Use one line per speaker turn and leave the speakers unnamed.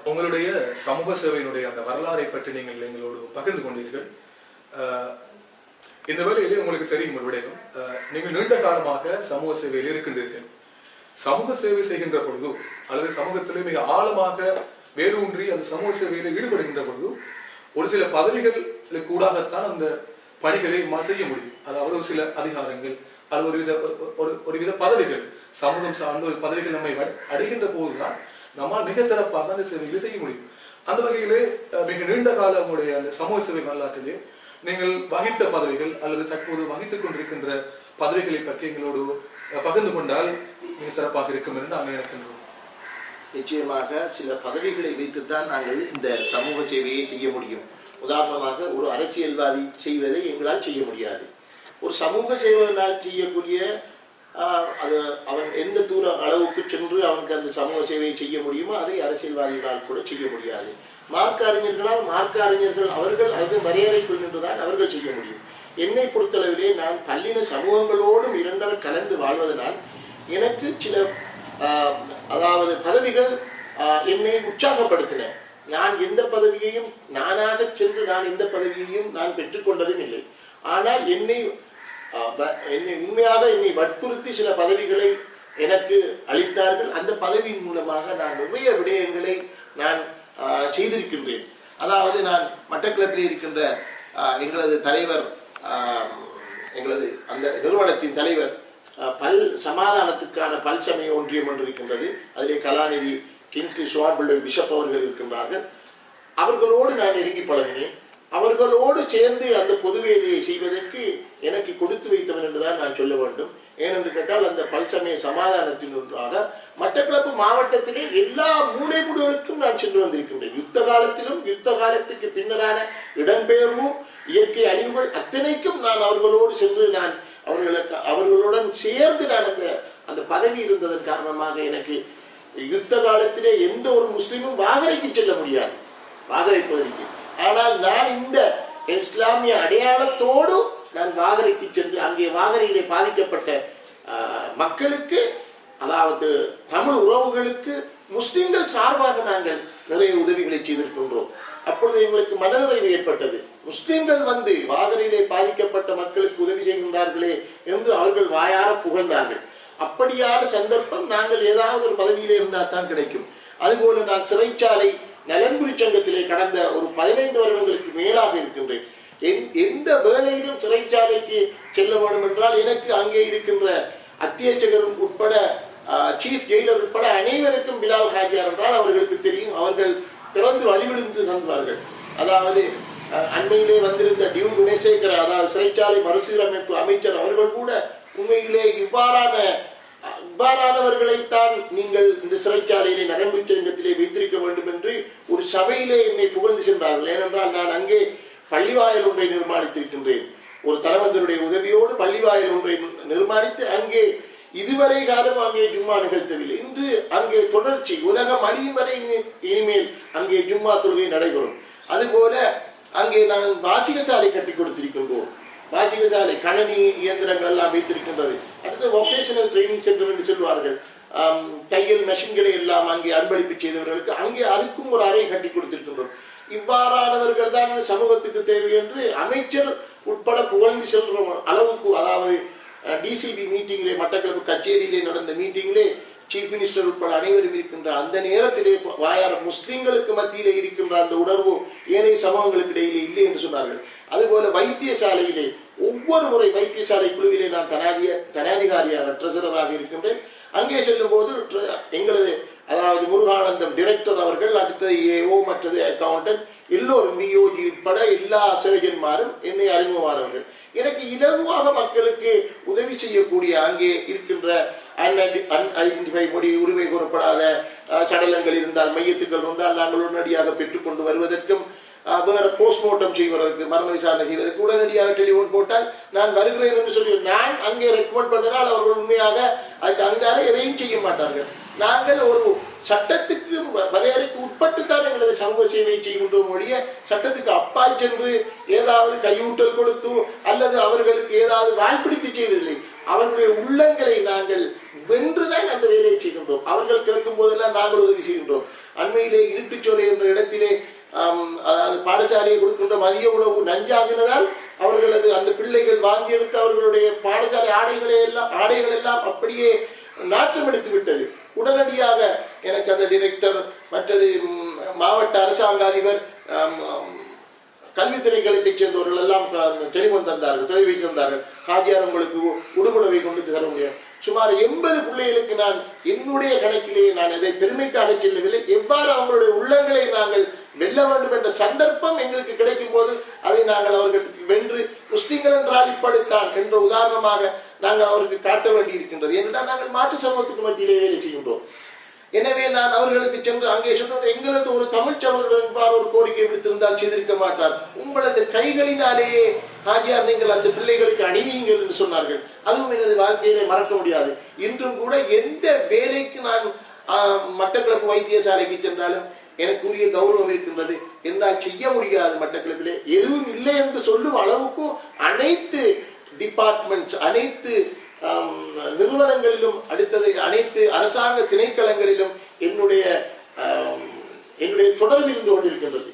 உங்களுடைய சமூக சேவையினுடைய அந்த வரலாறை பற்றி நீங்கள் எங்களோடு பகிர்ந்து கொண்டீர்கள். இந்த வேளையிலே உங்களுக்கு தெரியும் ஒரு விடயம், நீங்கள் நீண்ட காலமாக சமூக சேவையில் இருக்கின்றீர்கள். சமூக சேவை செய்கின்ற பொழுது அல்லது சமூகத்திலே மிக ஆழமாக வேரூன்றி அந்த சமூக சேவையில ஈடுபடுகின்ற பொழுது ஒரு சில பதவிகளுக்கு கூடாகத்தான் அந்த பணிகளை செய்ய முடியும். அதாவது ஒரு சில அதிகாரங்கள் அல்லது ஒருவித பதவிகள், சமூகம் சார்ந்த ஒரு பதவிகள் நம்மை அடைகின்ற போதுதான் நம்மால் மிக சிறப்பாக அந்த சேவைகளை செய்ய முடியும். அந்த வகையிலே மிக நீண்ட கால உங்களுடைய அந்த சமூக சேவை வரலாற்றிலே நீங்கள் வகித்த பதவிகள் அல்லது தற்போது வகித்துக் கொண்டிருக்கின்ற பதவிகளை பற்றி எங்களோடு பகிர்ந்து கொண்டால் மிக சிறப்பாக இருக்கும் என்று நாங்கள் நினைக்கின்றோம்.
நிச்சயமாக சில பதவிகளை வைத்துத்தான் நாங்கள் இந்த சமூக சேவையை செய்ய முடியும். உதாரணமாக ஒரு அரசியல்வாதி செய்வதை எங்களால் செய்ய முடியாது. ஒரு சமூக சேவையினால் செய்யக்கூடிய அது அவன் எந்த தூர அளவுக்கு சென்று அவனுக்கு அந்த சமூக சேவையை செய்ய முடியுமோ அதை அரசியல்வாதிகளால் கூட செய்ய முடியாது. மார்க்க அறிஞர்கள் அவர்கள் அது வரையறைக்குள் நின்றுதான் அவர்கள் செய்ய முடியும். என்னை பொறுத்தளவிலே நான் பல்லின சமூகங்களோடும் இரண்டரை கலந்து வாழ்வதனால் எனக்கு சில அதாவது பதவிகள் என்னை உற்சாகப்படுத்தின. நான் எந்த பதவியையும் நானாக சென்று நான் எந்த பதவியையும் நான் பெற்றுக்கொண்டதும் இல்லை. ஆனால் என்னை உண்மையாக என்னை வற்புறுத்தி சில பதவிகளை எனக்கு அளித்தார்கள். அந்த பதவியின் மூலமாக நான் நிறைய விடயங்களை நான் செய்திருக்கின்றேன். அதாவது நான் மட்டக்களப்பில் இருக்கின்ற எங்களது தலைவர், எங்களது அந்த நிறுவனத்தின் தலைவர் பல் சமாதானத்துக்கான பல்சமய ஒன்றியம் ஒன்று இருக்கின்றது. அதிலே கலாநிதி கிங்ஸ்லி ஷுவார்பிள்ளை பிஷப் அவர்கள் இருக்கின்றார்கள். அவர்களோடு நான் நெருங்கி பழகினேன். அவர்களோடு சேர்ந்து அந்த பொது வேலையை செய்வதற்கு எனக்கு கொடுத்து வைத்தவன் என்றுதான் நான் சொல்ல வேண்டும். ஏனென்று கேட்டால் அந்த பல்சமய சமாதானத்தின் ஒன்றாக மட்டக்களப்பு மாவட்டத்திலே எல்லா மூலைமுடுகளுக்கும் நான் சென்று வந்திருக்கின்றேன். யுத்த காலத்திலும் யுத்த காலத்துக்கு பின்னரான இடம்பெயர்வு, இயற்கை அழிவுகள் அத்தனைக்கும் நான் அவர்களோடு சென்று நான் அவர்களுடன் சேர்ந்து நான் அந்த பதவி இருந்ததன் காரணமாக எனக்கு யுத்த காலத்திலே எந்த ஒரு முஸ்லிமும் வாகரைக்கு செல்ல முடியாது, வாகரை பகுதிக்கு. ஆனால் நான் இந்த இஸ்லாமிய அடையாளத்தோடு நான் வாகரைக்கு சென்று அங்கே வாகரையிலே பாதிக்கப்பட்ட மக்களுக்கு, அதாவது தமிழ் உறவுகளுக்கு முஸ்லிம்கள் சார்பாக நாங்கள் நிறைய உதவிகளை செய்திருக்கின்றோம். அப்பொழுது எங்களுக்கு மனநிறைவு ஏற்பட்டது. முஸ்லிம்கள் வந்து வாகரையிலே பாதிக்கப்பட்ட மக்களுக்கு உதவி செய்கின்றார்களே என்று அவர்கள் வாயார புகழ்ந்தார்கள். அப்படியான சந்தர்ப்பம் நாங்கள் ஏதாவது ஒரு பதவியிலே இருந்தால் தான் கிடைக்கும். அதுபோல நான் சிறைச்சாலை நலன்புரி சங்கத்திலே கடந்த ஒரு 15 வருடங்களுக்கு மேலாக இருக்கின்றேன். எந்த வேளையிலும் சிறைச்சாலைக்கு செல்ல வேண்டும் என்றால் எனக்கு அங்கே இருக்கின்ற அத்தியட்சகர் உட்பட சீஃப் ஜெயிலர் உட்பட அனைவருக்கும் பிலால் ஹாஜியார் என்றால் அவர்களுக்கு தெரியும். அவர்கள் திறந்து வழிவிழுந்து தந்துவார்கள். அதாவது அண்மையிலே வந்திருந்த டியூ குணசேகர், அதாவது சிறைச்சாலை மறுசீரமைப்பு அமைச்சர் அவர்கள் கூட உண்மையிலே இவ்வாறானவர்களைத்தான் நீங்கள் இந்த சிறைச்சாலையிலே நலன்புரி சங்கத்திலே வைத்திருக்க வேண்டும் என்று ஒரு சபையிலே என்னை புகழ்ந்து சென்றார்கள். ஏனென்றால் நான் அங்கே பள்ளிவாயல் ஒன்றை நிர்மாணித்திருக்கின்றேன். ஒரு தனவந்தருடைய உதவியோடு பள்ளிவாயல் ஒன்றை நிர்மாணித்து அங்கே இதுவரை காலம் அங்கே ஜும்மா நிகழ்த்தவில்லை. இன்று அங்கே தொடர்ச்சி உலகம் அழியும் வரை இனிமேல் அங்கே ஜும்மா தொழுகை நடைபெறும். அதுபோல அங்கே நாங்கள் வாசிகசாலை கட்டி கொடுத்திருக்கின்றோம். வாசிகசாலை கணனி இயந்திரங்கள் எல்லாம் வைத்திருக்கின்றது. அடுத்து வொகேஷனல் ட்ரைனிங் சென்டர் என்று சொல்வார்கள். தையல் மெஷின்களை எல்லாம் அங்கே அன்பளிப்பு செய்தவர்களுக்கு அங்கே அதுக்கும் ஒரு அறை கட்டி கொடுத்திருக்கின்றோம். இவ்வாறானவர்கள் தான் சமூகத்துக்கு தேவை என்று அமைச்சர் உட்பட புகழ்ந்து செல்ற அளவுக்கு, அதாவது டிசிபி மீட்டிங்கிலே மட்டக்களப்பு கச்சேரியிலே நடந்த மீட்டிங்கிலே சீஃப் மினிஸ்டர் உட்பட அனைவரும் இருக்கின்ற அந்த நேரத்திலே வாயார முஸ்லிம்களுக்கு மத்தியிலே இருக்கின்ற அந்த உணர்வு ஏனைய சமூகங்களுக்கு இடையிலே இல்லை என்று சொன்னார்கள். அதுபோல வைத்தியசாலையிலே ஒவ்வொரு முறை வைத்தியசாலை குழுவிலே நான் தனாதிகாரியாக ட்ரெசரராக இருக்கின்றேன். அங்கே செல்லும் போது எங்களது அதாவது முருகானந்தம் டிரெக்டர் அவர்கள், அடுத்தது ஏஓ, மற்றது அக்கௌண்டன்ட், எல்லோரும் விஓஜி உட்பட எல்லா சர்ஜன்மாரும் என்னை அறிமுகமானவர்கள். எனக்கு இலகுவாக மக்களுக்கு உதவி செய்யக்கூடிய அங்கே இருக்கின்ற அன்ஐடென்டிஃபை மொழி உரிமை கூறப்படாத சடலங்கள் இருந்தால், மையத்துக்கள் இருந்தால் நாங்கள் உடனடியாக பெற்றுக்கொண்டு வருவதற்கும், வேற போஸ்ட்மார்ட்டம் செய்வதற்கு, மரண விசாரணை செய்வதற்கு உடனடியாக டெலிஃபோன் போட்டால் நான் வருகிறேன் என்று சொல்லி நான் அங்கே ரெக்கமெண்ட் பண்ணினால் அவர்கள் உண்மையாக அதுக்கு அங்கால எதையும் செய்ய மாட்டார்கள். நாங்கள் ஒரு சட்டத்துக்கு வரையறைக்கு உட்பட்டு தான் எங்களது சமூக சேவை செய்கின்றோம் ஒழிய சட்டத்துக்கு அப்பால் சென்று ஏதாவது கையூட்டல் கொடுத்து அல்லது அவர்களுக்கு ஏதாவது வாய்ப்பிடித்து செய்வதில்லை. அவர்களுடைய உள்ளங்களை நாங்கள் வென்றுதான் அந்த வேலையை செய்கின்றோம். அவர்கள் கேட்கும் போதெல்லாம் நாங்கள் உதவி செய்கின்றோம். அண்மையிலே இருட்டுச்சோலை என்ற இடத்திலே அதாவது பாடசாலையை கொடுக்கின்ற மதிய உணவு நஞ்சாகினதால் அவர்களது அந்த பிள்ளைகள் வாங்கி எடுத்து அவர்களுடைய பாடசாலை ஆடைகள் எல்லாம் அப்படியே நாற்றம் எடுத்து விட்டது. உடனடியாக எனக்கு அந்த டிரெக்டர் மற்றது மாவட்ட அரசாங்க அதிபர் கல்வித்துறை கழகத்தைச் சேர்ந்தவர்கள் எல்லாம் டெலிபோன் தந்தார்கள், தொலைபேசி தந்தார்கள். காஜியார் உங்களுக்கு உடுமுடவை கொண்டு தர முடியும். சுமார் 80 பிள்ளைகளுக்கு நான் என்னுடைய கணக்கிலேயே நான் இதை பெருமைக்காக செல்லவில்லை, எவ்வாறு அவங்களுடைய உள்ளங்களை நாங்கள் வெல்ல வேண்டும் என்ற சந்தர்ப்பம் எங்களுக்கு கிடைக்கும் போது அதை நாங்கள் அவர்கள் வென்று முஸ்லிம்கள் என்றால் இப்படித்தான் என்ற உதாரணமாக நாங்கள் அவருக்கு காட்ட வேண்டி இருக்கின்றது. ஏனென்றால் நாங்கள் மாற்று சமூகத்துக்கு மத்தியிலே வேலை செய்கின்றோம். எனவே நான் அவர்களுக்கு சென்று அங்கே சொன்ன எங்களது ஒரு தமிழ் சகோதரர் என்பார் ஒரு கோரிக்கை விடுத்திருந்தால் செய்திருக்க மாட்டார். உங்களது கைகளினாலேயே ஹாஜியார் நீங்கள் அந்த பிள்ளைகளுக்கு அணிவீங்கள் என்று சொன்னார்கள். அதுவும் எனது வாழ்க்கையிலே மறக்க முடியாது. இன்றும் கூட எந்த வேலைக்கு நான் மட்டக்களப்பு வைத்தியசாலைக்கு சென்றாலும் எனக்கு உரிய கௌரவம் இருக்கின்றது. என்னால் செய்ய முடியாது, மட்டக்களப்பிலே எதுவும் இல்லை என்று சொல்லும் அளவுக்கு அனைத்து டிபார்ட்மெண்ட்ஸ், அனைத்து நிறுவனங்களிலும், அடுத்தது அனைத்து அரசாங்க திணைக்களங்களிலும் என்னுடைய தொடர்பு இருந்து கொண்டிருக்கின்றது.